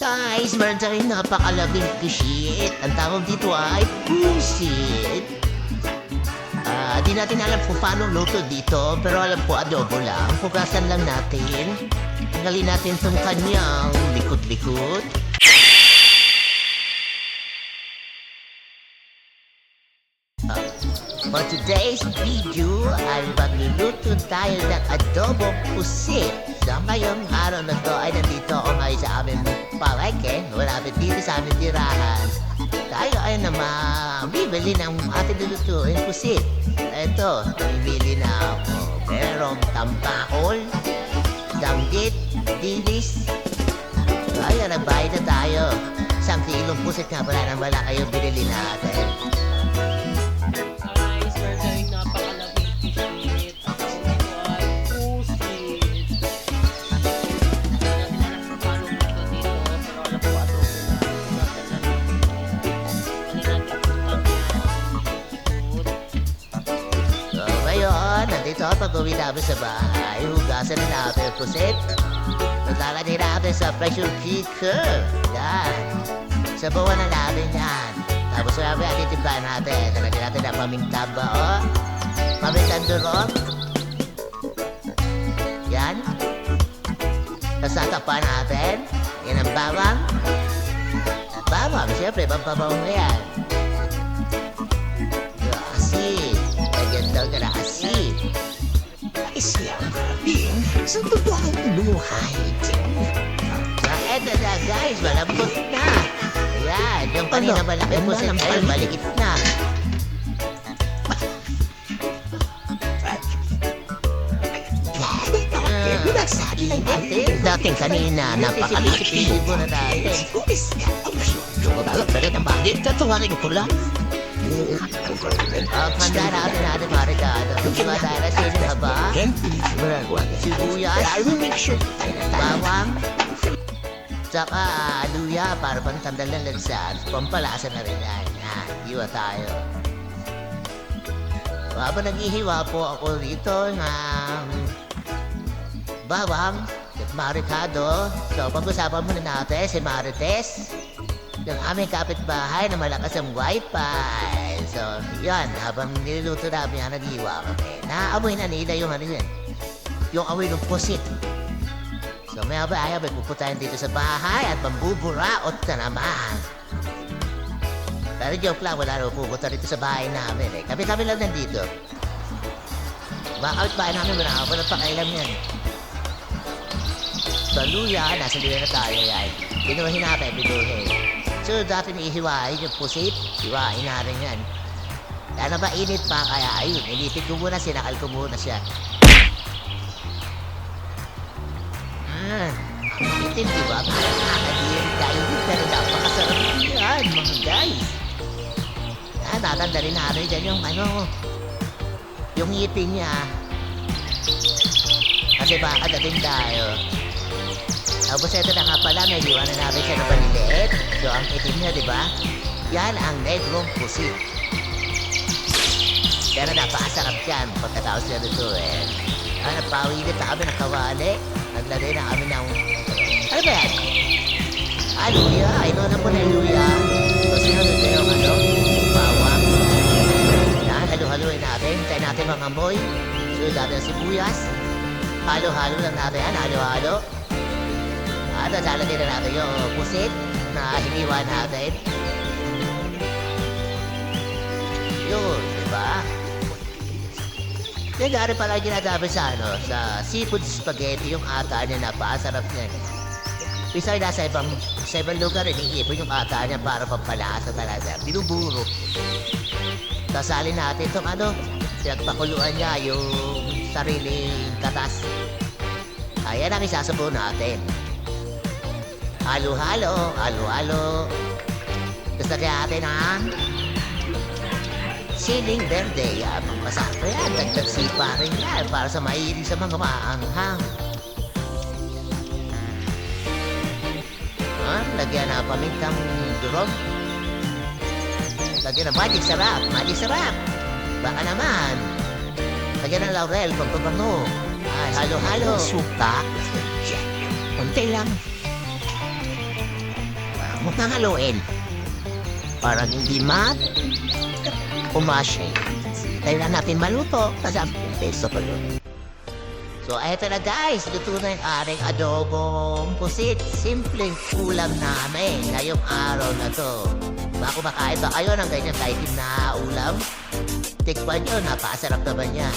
Guys, meron tayong napakalabing kushit. Ang tawag dito ay pusit. Di natin alam kung paano luto dito, pero alam ko adobo lang. Pugasan lang natin. Tanggalin natin itong kanyang likot-likot. For today's video ay magluluto tayo ng adobo pusit. So ngayong araw na to ay nandito ako ngayon sa aming palengke. Malapit dito sa aming tirahan. Tayo ay na bibili ng ating lulutuin pusit. Ito, bibili na ako. Merong tampakol, danggit, dilis. Kaya nagbayad na tayo. 1 kilong pusit nga pala nang wala kayo binili natin. Nandito pag-uwi namin sa bahay, hugasan na natin yung pusit. Naglalagay natin sa pressure cooker. Yan. Sabawan na namin yan. Tapos marami natin timplahan natin. Nalagay natin na pamintang bao. Pamintang durog. Yan. Tapos natapan natin. Yan ang bawang. Bawang, siyempre, pampabaw mo yan. Asin. Lagyan daw ka na asin. Isang rabing sa totoong buhay. So, eto na guys, malambot na. Ayan, yung kanina malaki po sa tayo, maliit na. Dating kanina, napakalaki. Isipo na natin. Balik ang bakit, tatuwarin ko lang. Handa natin marikado. Diba dahil sinin na ba? Sibuyas, bawang, tsaka luya para pantandal ng lansan. Pampalasa na rin yan. Hiwa tayo. Habang naghihiwa po ako rito ng bawang at marikado. So pag-usapan muna natin si Marites, yung aming kapitbahay na malakas ang wifi. So, yan, habang niluluto namin yan, nag-iwa kami. Naamoy na nila yung ano yun, yung amoy ng pusit. So, may abaya, may puputayan dito sa bahay at mambuburaot na naman. Pero joke lang, wala na pupunta dito sa bahay namin eh. Kami lang nandito. Baka kapitbahay namin, wala ako na pakailam yan. So, luya, nasa luya na tayo yan. Pinuhin natin, pinuhin. So, dati ihiwain yung pusit, hiwain na rin yan. Lalo ba init pa, kaya ayun, inipit ko muna, sinakal ko muna siya. Itim, diba? Nakakadiri tayo, pero napakasarap yan, mga guys. Tatanda rin natin dyan yung yung ngipin niya. Kasi baka dating tayo. Tapos ito na nga pala, may iwan na namin siya na paliliit. So, ang itim niya, di ba? Yan ang negrong pusit. Pero napakasarap yan pagkatapos niya dito eh. Napawilit na kami ng kawali. Naglagay na kami ng... Ano ba yan? Luya. Ino na po na luya. So, sinunod na yung bawang. Yan, halo-haloin natin. Hintayin natin mga amoy. Sunod natin ang sibuyas. Halo-halo lang natin yan. Halo-halo. At lalagay na natin yung pusit na hiniwa natin. Yun, diba? Yan gari pala ginagabi sa seafood spaghetti, yung ata niya, napakasarap niya. Isa nasa ibang lugar, iniipon yung ata niya para pampalasa talaga. Binuburo. Kasalin natin itong pinagpakuluan niya, yung sariling katas. Ayan ang isasabaw natin. Halo-halo, halo-halo. Tapos lagyan natin ang siling verde. Yan, masarap yan. Dagdag sipa rin yan para sa mahilig sa mga maanghang. Lagyan na pamintang durog. Lagyan na magic sarap. Magic sarap. Baka naman. Lagyan ng laurel, pagpabango. Halo-halo. Suka. Konti lang. Huwag nang haluin. Para hindi umashay. Tayo na natin maluto. Kasi peso pa yun. So, eto na guys. Luto na yung ating adobong pusit. Simpleng ulam namin ngayong araw na to. Baka kumakain ba kayo ng ganyan typing na ulam? Tikpan nyo, napakasarap naman yan.